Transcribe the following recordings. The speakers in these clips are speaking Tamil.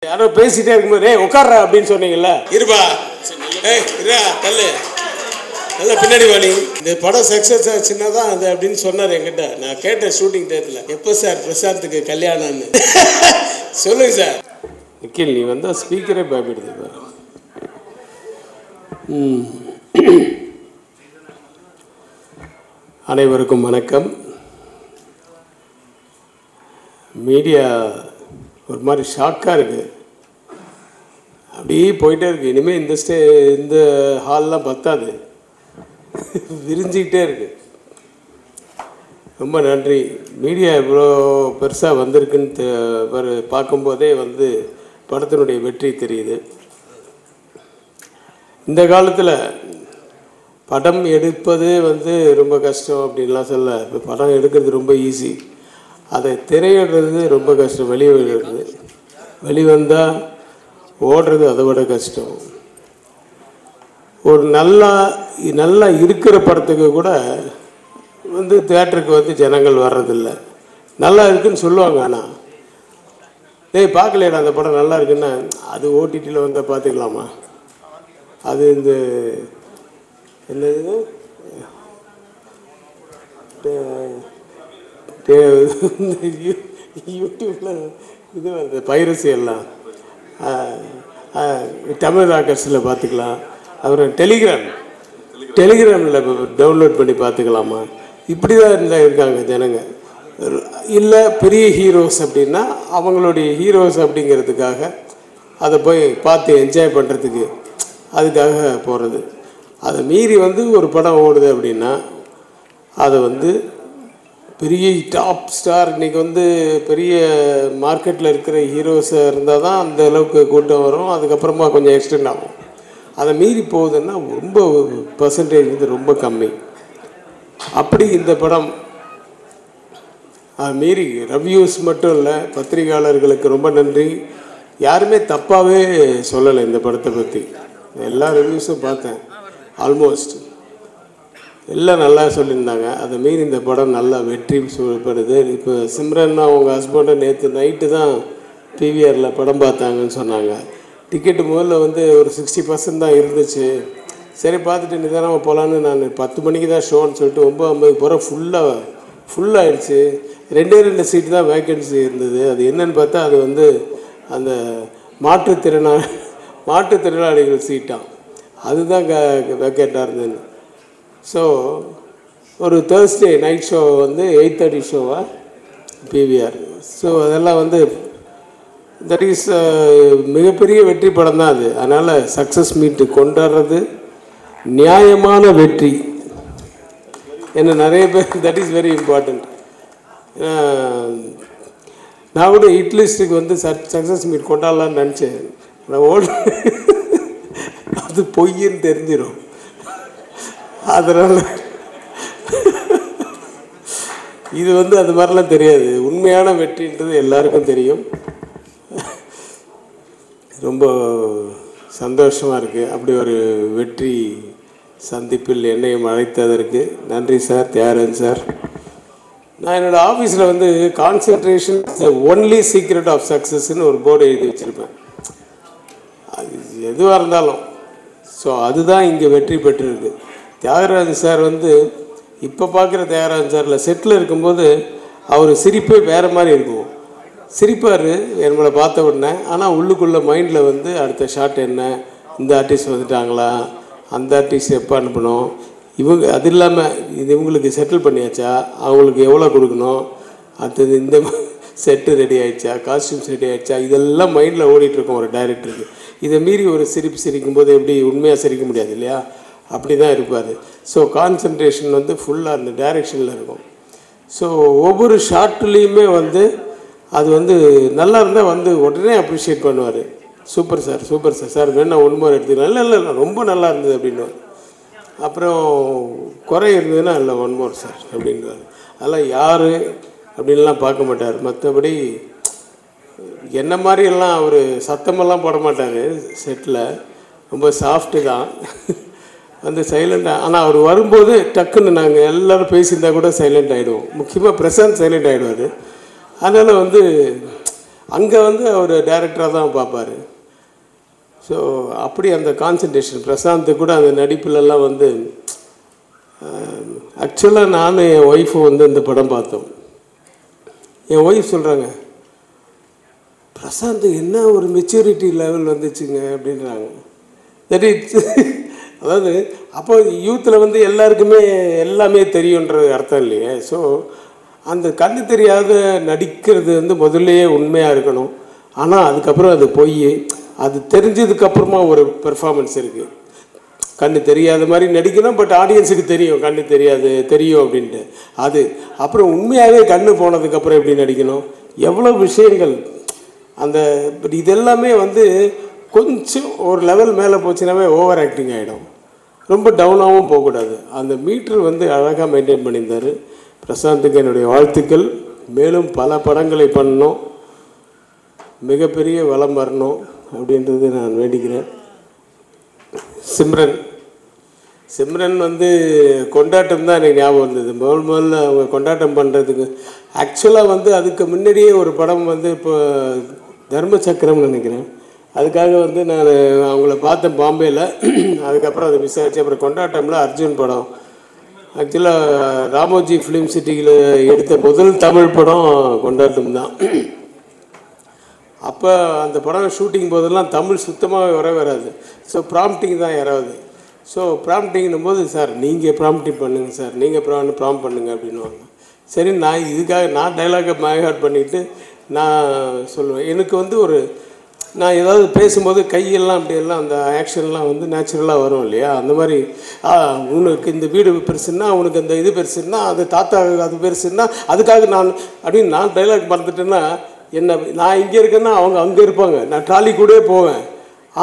யாரோ பேசிட்டே இருக்கும்போது ஏய் உட்கார்றா அப்படின்னு சொன்னீங்கல்ல, இருப்பா ஏய் இருடா தள்ளு நல்லா பின்னாடி வாணி. இந்த படம் சக்ஸஸ் ஆச்சுன்னா தான் அது அப்படின்னு சொன்னார் என்கிட்ட. நான் கேட்டேன் ஷூட்டிங் டேத்தில், எப்போ சார் பிரசாந்துக்கு கல்யாணம்னு. சொல்லுங்க சார். நிக்கில் நீ வந்தால் ஸ்பீக்கரே பயப்படுது. அனைவருக்கும் வணக்கம். மீடியா ஒரு மாதிரி ஷாக்காக இருக்குது, அப்படியே போயிட்டே இருக்குது. இனிமேல் இந்த ஹால்லாம் பத்தாது, விரிஞ்சிக்கிட்டே இருக்குது. ரொம்ப நன்றி. மீடியா இவ்வளோ பெருசாக வந்திருக்குன்னு பார்க்கும்போதே படத்தினுடைய வெற்றி தெரியுது. இந்த காலத்தில் படம் எடுப்பது ரொம்ப கஷ்டம் அப்படின்லாம் சொல்ல. இப்போ படம் எடுக்கிறது ரொம்ப ஈஸி, அதை திரையிடுறது ரொம்ப கஷ்டம். வெளிவந்தால் ஓடுறது அதை விட கஷ்டம். ஒரு நல்லா இருக்கிற படத்துக்கு கூட தியேட்டருக்கு ஜனங்கள் வர்றதில்லை. நல்லா இருக்குன்னு சொல்லுவாங்க, ஆனால் டேய் பார்க்கலையா அந்த படம் நல்லா இருக்குன்னா, அது ஓடிடியில் வந்தால் பார்த்துக்கலாமா, அது என்னது யூடியூப்பில் இது வருது பைரசி எல்லாம், தமிழ் ராக்கர்ஸில் பார்த்துக்கலாம். அப்புறம் டெலிகிராமில் டவுன்லோட் பண்ணி பார்த்துக்கலாமா, இப்படி தான் இருக்காங்க ஜனங்க. இல்லை பெரிய ஹீரோஸ் அப்படின்னா அவங்களுடைய ஹீரோஸ் அப்படிங்கிறதுக்காக அதை போய் பார்த்து என்ஜாய் பண்ணுறதுக்கு அதுக்காக போகிறது. அதை மீறி ஒரு படம் ஓடுது அப்படின்னா அதை பெரிய டாப் ஸ்டார் இன்றைக்கி பெரிய மார்க்கெட்டில் இருக்கிற ஹீரோஸாக இருந்தால் தான் அந்த அளவுக்கு கூட்டம் வரும். அதுக்கப்புறமா கொஞ்சம் எக்ஸ்டெண்ட் ஆகும். அதை மீறி போகுதுன்னா ரொம்ப பர்சன்டேஜ் ரொம்ப கம்மி. அப்படி இந்த படம் அது மீறி ரிவ்யூஸ் மட்டும் இல்லை, பத்திரிகையாளர்களுக்கு ரொம்ப நன்றி. யாருமே தப்பாகவே சொல்லலை இந்த படத்தை பற்றி. எல்லா ரிவ்யூஸும் பார்த்தேன், ஆல்மோஸ்ட் எல்லாம் நல்லா சொல்லியிருந்தாங்க. அதை மீறி இந்த படம் நல்லா வெற்றி சொல்லப்படுது. இப்போ சிம்ரன் அவங்க ஹஸ்பண்டை நேற்று நைட்டு தான் பிவிஆரில் படம் பார்த்தாங்கன்னு சொன்னாங்க. டிக்கெட்டு முதல்ல ஒரு 60% தான் இருந்துச்சு. சரி பார்த்துட்டு நிதானமாக போகலான்னு நான் 10 மணிக்கு தான் ஷோன்னு சொல்லிட்டு 9:50 போகிற ஃபுல்லாகிடுச்சு. 2 சீட்டு தான் வேக்கன்சி இருந்தது. அது என்னன்னு பார்த்தா அது அந்த மாற்றுத்திறனாளிகள் சீட்டாக அதுதான் வேக்கேட்டாக இருந்ததுன்னு. ஸோ ஒரு தேர்ஸ்டே நைட் ஷோ 8:30 ஷோவா பிவிஆர். ஸோ அதெல்லாம் தட் இஸ் மிகப்பெரிய வெற்றி படம் தான் அது. அதனால் சக்ஸஸ் மீட்டு கொண்டாடுறது நியாயமான வெற்றி. என்ன நிறைய பேர் தட் இஸ் வெரி இம்பார்ட்டண்ட். நான் கூட இட்லிஸ்ட்டுக்கு சக்ஸஸ் மீட் கொண்டாடலான்னு நினச்சேன். நான் அது பொய்ன்னு தெரிஞ்சிடும். அதனால் இது அது மாதிரிலாம் தெரியாது. உண்மையான வெற்றின்றது எல்லாருக்கும் தெரியும். ரொம்ப சந்தோஷமாக இருக்குது. அப்படி ஒரு வெற்றி சந்திப்பில் என்னையும் அழைத்ததற்கு நன்றி சார், தியாகராஜன் சார். நான் என்னோடய ஆஃபீஸில் கான்சன்ட்ரேஷன் ஒன்லி சீக்ரெட் ஆஃப் சக்ஸஸ்ன்னு ஒரு போர்டு எழுதி வச்சுருப்பேன். அது எதுவாக இருந்தாலும் ஸோ அதுதான் இங்கே வெற்றி பெற்றிருக்கு. தியாகராஜன் சார் இப்போ பார்க்குற தியாகராஜன் சாரில் செட்டில் இருக்கும்போது அவர் சிரிப்பே வேறு மாதிரி இருக்கும். சிரிப்பார் நம்மளை பார்த்த உடனே, ஆனால் உள்ளுக்குள்ளே மைண்டில் அடுத்த ஷாட் என்ன, இந்த ஆர்டிஸ்ட் வந்துட்டாங்களா, அந்த ஆர்டிஸ்ட் எப்போ அனுப்பணும், அது இல்லாமல் இவங்களுக்கு செட்டில் பண்ணியாச்சா, அவங்களுக்கு எவ்வளோ கொடுக்கணும், அடுத்தது இந்த செட்டு ரெடி ஆகிடுச்சா, காஸ்டியூம்ஸ் ரெடி ஆகிடுச்சா, இதெல்லாம் மைண்டில் ஓடிட்டுருக்கோம் ஒரு டைரக்டருக்கு. இதை மீறி ஒரு சிரிக்கும்போது எப்படி உண்மையாக சிரிக்க முடியாது இல்லையா, அப்படி தான் இருப்பார். ஸோ கான்சன்ட்ரேஷன் ஃபுல்லாக அந்த டைரெக்ஷனில் இருக்கும். ஸோ ஒவ்வொரு ஷார்ட்லேயுமே அது நல்லா இருந்தால் உடனே அப்ரிஷியேட் பண்ணுவார். Super sir, super sir, sir வேணா ஒன்று மாதிரி எடுத்துக்கலாம், இல்லை ரொம்ப நல்லா இருந்தது அப்படின்னு. அப்புறம் குறை இருந்ததுன்னா இல்லை ஒன் மோர் சார் அப்படின்வார். அதெல்லாம் யார் அப்படின்லாம் பார்க்க மாட்டார். மற்றபடி என்ன மாதிரியெல்லாம் அவர் சத்தமெல்லாம் போட மாட்டார். செட்டில் ரொம்ப சாஃப்ட்டு தான், சைலண்டாக. ஆனால் அவர் வரும்போது டக்குன்னு நாங்கள் எல்லோரும் பேசியிருந்தால் கூட சைலண்ட் ஆகிடுவோம். முக்கியமாக பிரசாந்த் சைலண்ட் ஆகிடுவார். அதனால் அங்கே வந்து அவர் டைரக்டராக தான் பார்ப்பார். ஸோ அப்படி அந்த கான்சன்ட்ரேஷன் பிரசாந்த் கூட அந்த நடிப்புலலாம் வந்து ஆக்சுவலாக நானும் என் ஒய்ஃபு வந்து இந்த படம் பார்த்தோம். என் ஒய்ஃப் சொல்கிறாங்க, பிரசாந்த் என்ன ஒரு மெச்சூரிட்டி லெவல் வந்துச்சுங்க அப்படின்றாங்க. தட் இட்ஸ் அதாவது அப்போ யூத்தில் வந்து எல்லாருக்குமே எல்லாமே தெரியுன்றது அர்த்தம் இல்லையே. ஸோ அந்த கண்ணு தெரியாத நடிக்கிறது வந்து முதல்லையே உண்மையாக இருக்கணும். ஆனால் அதுக்கப்புறம் அது போய் அது தெரிஞ்சதுக்கப்புறமா ஒரு பெர்ஃபார்மன்ஸ் இருக்குது. கண்ணு தெரியாத மாதிரி நடிக்கணும், பட் ஆடியன்ஸுக்கு தெரியும் கண்ணு தெரியும் அப்படின்ட்டு. அது அப்புறம் உண்மையாகவே கண்ணு போனதுக்கப்புறம் எப்படி நடிக்கணும், எவ்வளோ விஷயங்கள் அந்த இதெல்லாமே வந்து கொஞ்சம் ஒரு லெவல் மேலே போச்சுனாவே ஓவர் ஆக்டிங் ஆகிடும். ரொம்ப டவுனாகவும் போகக்கூடாது. அந்த மீட்ரு வந்து அழகாக மெயின்டைன் பண்ணியிருந்தார். பிரசாந்துக்கு என்னுடைய வாழ்த்துக்கள். மேலும் பல படங்களை பண்ணணும், மிகப்பெரிய வளம் வரணும் அப்படின்றது நான் வேண்டிக்கிறேன். சிம்ரன் வந்து கொண்டாட்டம் தான் எனக்கு ஞாபகம் வந்தது. முதல்ல அவங்க கொண்டாட்டம் பண்ணுறதுக்கு ஆக்சுவலாக வந்து அதுக்கு முன்னாடியே ஒரு படம் வந்து இப்போ தர்மசக்கரம்னு நினைக்கிறேன், அதுக்காக வந்து நான் அவங்கள பார்த்தேன் பாம்பேயில். அதுக்கப்புறம் அதை மிஸ் ஆகிடுச்சு. அப்புறம் கொண்டாட்டமில் அர்ஜுன் படம், ஆக்சுவலாக ராமோஜி ஃபிலிம் சிட்டியில் எடுத்த முதல் தமிழ் படம் கொண்டாட்டம் தான். அப்போ அந்த படம் ஷூட்டிங் போதெல்லாம் தமிழ் சுத்தமாக வராது. ஸோ ப்ராம்ப்டிங் தான் யாராவது. ஸோ ப்ராம்ப்டிங்கும் போது, சார் நீங்கள் ப்ராம்ப்டிங் பண்ணுங்கள் சார், நீங்கள் ப்ராம்ப்ட் பண்ணுங்கள் அப்படின்வாங்க. சரி, நான் இதுக்காக நான் டைலாகை மைஹார்ட் பண்ணிவிட்டு நான் சொல்லுவேன். எனக்கு வந்து நான் ஏதாவது பேசும்போது கையெல்லாம் அப்படியெல்லாம் அந்த ஆக்ஷன்லாம் வந்து நேச்சுரலாக வரும் இல்லையா. அந்த மாதிரி உனக்கு இந்த வீடு பெருசுன்னா, உனக்கு அந்த இது பெருசுன்னா, அது தாத்தா அது பெருசுன்னா, அதுக்காக நான் அப்படின்னு நான் டைலாக் மறந்துட்டேன்னா என்ன, நான் இங்கே இருக்கேன்னா அவங்க அங்கே இருப்பாங்க, நான் ட்ராலி கூட போவேன்.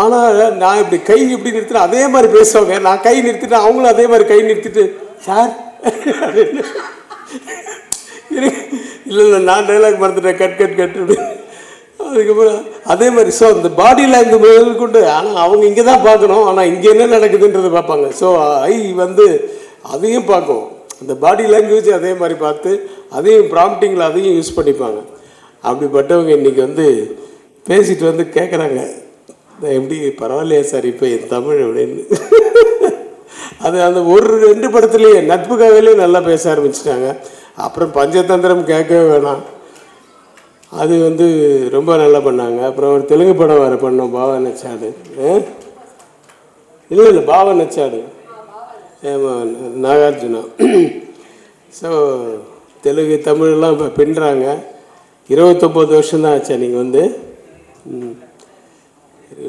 ஆனால் நான் இப்படி கை இப்படி நிறுத்தினா அதே மாதிரி பேசுவாங்க, நான் கை நிறுத்திட்டேன் அவங்களும் அதே மாதிரி கை நிறுத்திட்டு சார் இல்லை நான் டைலாக் மறந்துட்டேன் கட் அப்படின்னு. அதுக்கப்புறம் அதே மாதிரி ஸோ அந்த பாடி லாங்குவேஜ் கொண்டு, ஆனால் அவங்க இங்கே தான் பார்க்கணும், ஆனால் இங்கே என்ன நடக்குதுன்றதை பார்ப்பாங்க. ஸோ ஐ வந்து அதையும் பார்க்கும், அந்த பாடி லாங்குவேஜ் அதே மாதிரி பார்த்து அதையும் ப்ராம்ப்டிங்கில் அதையும் யூஸ் பண்ணிப்பாங்க. அப்படிப்பட்டவங்க இன்றைக்கி வந்து பேசிட்டு வந்து கேட்குறாங்க, எப்படி பரவாயில்லையா சார் இப்போ என் தமிழ் அப்படின்னு. அது அந்த ஒரு 2 படத்துலேயே நட்புக்காகவே நல்லா பேச ஆரம்பிச்சிட்டாங்க. அப்புறம் பஞ்சதந்திரம் கேட்கவே வேணாம், அது வந்து ரொம்ப நல்லா பண்ணாங்க. அப்புறம் ஒரு தெலுங்கு படம் வேறு பண்ணோம், பாவா நச்சாடு. இல்லை பாவா நச்சாடு, நாகார்ஜுனா. ஸோ தெலுங்கு தமிழெல்லாம் இப்போ பின்னுறாங்க. 29 வருஷம்தான் ஆச்சா நீங்கள் வந்து,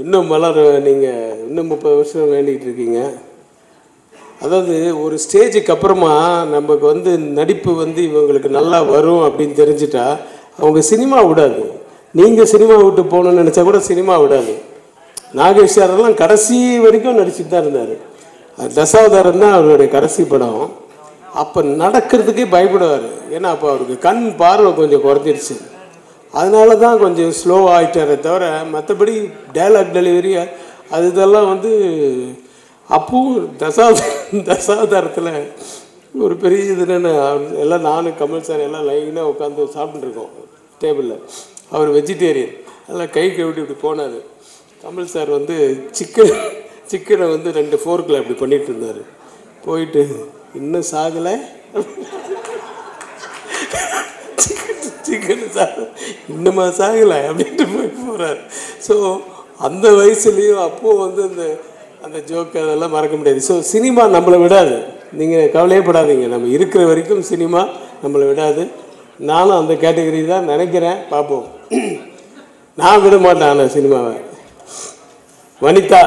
இன்னும் மலர் நீங்கள் இன்னும் 30 வருஷம் வேண்டிகிட்டு இருக்கீங்க. அதாவது ஒரு ஸ்டேஜுக்கு அப்புறமா நமக்கு வந்து நடிப்பு வந்து இவங்களுக்கு நல்லா வரும் அப்படின்னு தெரிஞ்சிட்டா அவங்க சினிமா விடாது. நீங்கள் சினிமா விட்டு போகணுன்னு நினச்சா கூட சினிமா விடாது. நாகேஷ் சாரெல்லாம் கடைசி வரைக்கும் நடிச்சுட்டு தான் இருந்தார். தசாவதாரம் தான் அவருடைய கடைசி படம். அப்போ நடக்கிறதுக்கே பயப்படுவார், ஏன்னா அப்போ அவருக்கு கண் பார்வை கொஞ்சம் குறைஞ்சிருச்சு. அதனால தான் கொஞ்சம் ஸ்லோ ஆகிட்டாரே தவிர மற்றபடி டைலாக் டெலிவரி அது இதெல்லாம் வந்து அப்பவும் தசாவதாரத்தில் ஒரு பெரிய இது என்னென்னு எல்லாம் நானும் கமல் சார் எல்லாம் லைனாக உட்காந்து சாப்பிட்டுருக்கோம் டேபிளில். அவர் வெஜிடேரியன், அதெல்லாம் கை கழுவிட்டு இப்படி போனார். கமல் சார் வந்து சிக்கனை வந்து 2 ஃபோர்க்கில் அப்படி பண்ணிகிட்டு இருந்தார். போயிட்டு இன்னும் சாகலை சிக்கன் இன்னுமா சாகலை அப்படின்ட்டு போகிறார். ஸோ அந்த வயசுலேயும் அப்போது வந்து அந்த ஜோக்கு அதெல்லாம் மறக்க முடியாது. ஸோ சினிமா நம்மளை விடாது, நீங்கள் கவலையப்படாதீங்க, நம்ம இருக்கிற வரைக்கும் சினிமா நம்மளை விடாது. நானும் அந்த கேட்டகரி தான் நினைக்கிறேன், பார்ப்போம். நான் விட மாட்டேன் ஆனால் சினிமாவை. வனிதா,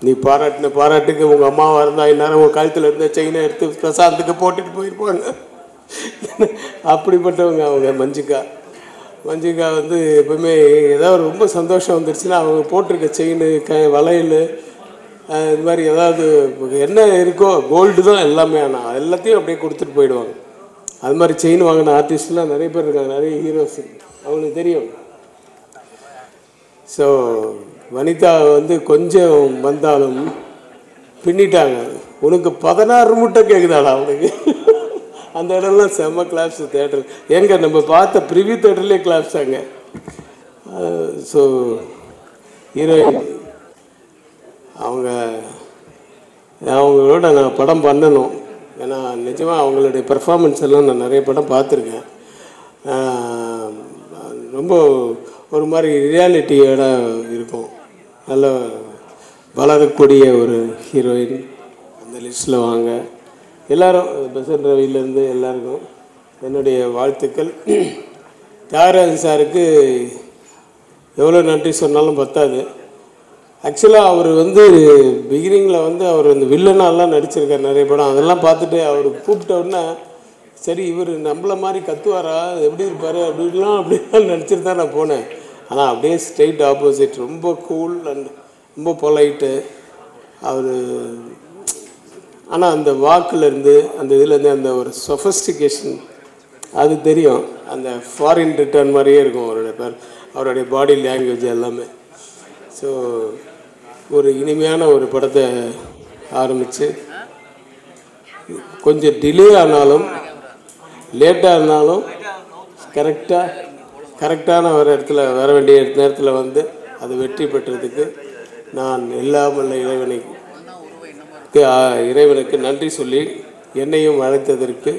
நீ பாராட்டின பாராட்டுக்கு உங்கள் அம்மாவாக இருந்தால் இந்நேரம் உங்கள் கழுத்தில் இருந்த செயினை எடுத்து பிரசாந்துக்கு போட்டுட்டு போயிருப்பாங்க. அப்படிப்பட்டவங்க அவங்க. மஞ்சிகா வந்து எப்பவுமே ஏதாவது ரொம்ப சந்தோஷம் வந்துருச்சுன்னா அவங்க போட்டிருக்க செயின் வளையல் இது மாதிரி ஏதாவது என்ன இருக்கோ கோல்டு தான் எல்லாமே, ஆனால் எல்லாத்தையும் அப்படியே கொடுத்துட்டு போயிடுவாங்க. அது மாதிரி செயின் வாங்கின ஆர்டிஸ்ட்லாம் நிறைய பேர் இருக்காங்க, நிறைய ஹீரோஸ் அவங்களுக்கு தெரியும். ஸோ வனிதா வந்து கொஞ்சம் வந்தாலும் பின்னிட்டாங்க. உனக்கு 16 முட்டை கேட்குதாடா அவனுக்கு. அந்த இடம்லாம் செம்ம கிளாப்ஸ் தேட்டர். எங்கே நம்ம பார்த்த ப்ரிவியூ தேட்டர்லேயே கிளாப்ஸ் அங்கே. ஸோ ஹீரோயின் அவங்களோட நான் படம் பண்ணணும். ஏன்னா நிஜமாக அவங்களுடைய பெர்ஃபார்மன்ஸ் எல்லாம் நான் நிறைய படம் பார்த்துருக்கேன். ரொம்ப ஒரு மாதிரி ரியாலிட்டியோட இருக்கும். நல்ல வளரக்கூடிய ஒரு ஹீரோயின் அந்த லிஸ்ட்டில் வாங்க. எல்லோரும் பெசன்ட் ரவிலேருந்து எல்லாருக்கும் என்னுடைய வாழ்த்துக்கள். தியாகராஜன் சாருக்கு எவ்வளோ நன்றி சொன்னாலும் பத்தாது. ஆக்சுவலாக அவர் பிகினிங்கில் அவர் அந்த வில்லனாலாம் நடிச்சிருக்கார் நிறைய படம். அதெல்லாம் பார்த்துட்டு அவர் கூப்பிட்டோன்னா சரி இவர் நம்மள மாதிரி கத்துவாரா, எப்படி இருப்பார் அப்படிலாம் நினச்சிட்டு தான் நான் போனேன். ஆனால் அப்படியே ஸ்ட்ரெயிட் ஆப்போசிட், ரொம்ப கூல் அண்ட் ரொம்ப பொலைட்டு அவர். ஆனால் அந்த வாக்குலேருந்து அந்த இதுலேருந்து அந்த ஒரு சொஃபஸ்டிகேஷன் அது தெரியும். அந்த ஃபாரின் ரிட்டர்ன் மாதிரியே இருக்கும் அவருடைய பாடி லாங்குவேஜ் எல்லாமே. ஸோ ஒரு இனிமையான ஒரு படத்தை ஆரம்பித்து கொஞ்சம் டிலே ஆனாலும் லேட்டாக இருந்தாலும் கரெக்டான ஒரு இடத்துல வர வேண்டிய நேரத்தில் அது வெற்றி பெற்றதுக்கு நான் எல்லாமல்ல இறைவனுக்கு நன்றி சொல்லி, என்னையும் அழைத்ததற்கு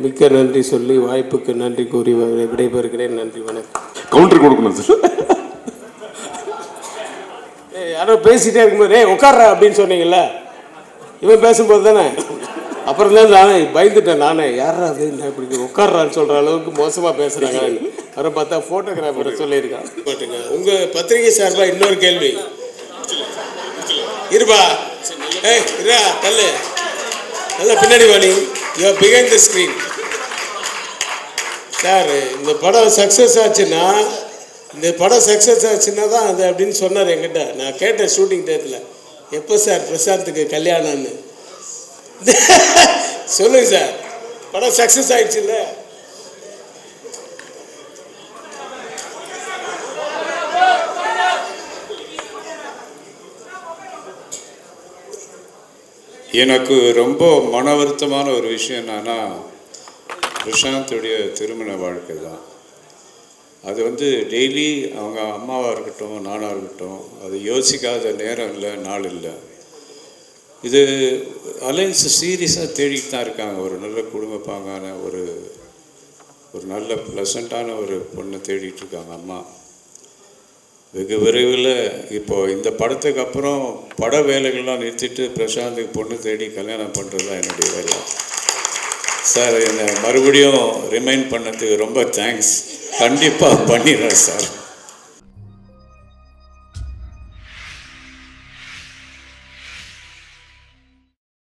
மிக்க நன்றி சொல்லி, வாய்ப்புக்கு நன்றி கூறி விடைபெறுகிறேன். நன்றி, வணக்கம். கவுண்டர் கொடுக்கணும் சார். யாரோ பேசிகிட்டே இருக்கும்போது உட்கார்ற அப்படின்னு சொன்னீங்கல்ல, இவன் பேசும்போது தானே. அப்புறம் தான் நானே பயந்துட்டேன். நானே யாரா அது இப்படி உட்கார்றான்னு சொல்கிற அளவுக்கு மோசமாக பேசுகிறாங்க. அப்புறம் பார்த்தா ஃபோட்டோகிராஃபரை சொல்லியிருக்கான். போட்டுங்க. உங்கள் பத்திரிகை சார்பாக இன்னொரு கேள்வி இருப்பா. இரா தள்ளு, நல்லா பின்னாடி Vani, you are behind the screen. Sir இந்த படம் சக்ஸஸ் ஆச்சுன்னா தான் அது அப்படின்னு சொன்னார் என்கிட்ட. நான் கேட்டேன் ஷூட்டிங் டேட்டில், எப்போ சார் பிரசாந்துக்கு கல்யாணம்னு. சொல்லுங்க சார், படம் சக்ஸஸ் ஆயிடுச்சு இல்லை? எனக்கு ரொம்ப மன வருத்தமான ஒரு விஷயம் என்னன்னா, பிரசாந்துடைய திருமண வாழ்க்கை தான். அது டெய்லி அவங்க அம்மாவாக இருக்கட்டும் நானாக இருக்கட்டும் அது யோசிக்காத நேரம் இல்லை, நாள் இல்லை. இது அலைன்ஸ் சீரியஸாக தேடிட்டு தான் இருக்காங்க. ஒரு நல்ல குடும்பப்பாங்கான ஒரு நல்ல ப்ளசண்ட்டான ஒரு பொண்ணை தேடிட்டு இருக்காங்க அம்மா. வெகு விரைவில் இப்போது இந்த படத்துக்கு அப்புறம் பட வேலைகள்லாம் நிறுத்திட்டு பிரசாந்துக்கு பொண்ணு தேடி கல்யாணம் பண்ணுறது தான் என்னுடைய வேலை. சார் என்னை மறுபடியும் ரிமைண்ட் பண்ணதுக்கு ரொம்ப தேங்க்ஸ். கண்டிப்பாக பண்ணிடுறேன் சார்.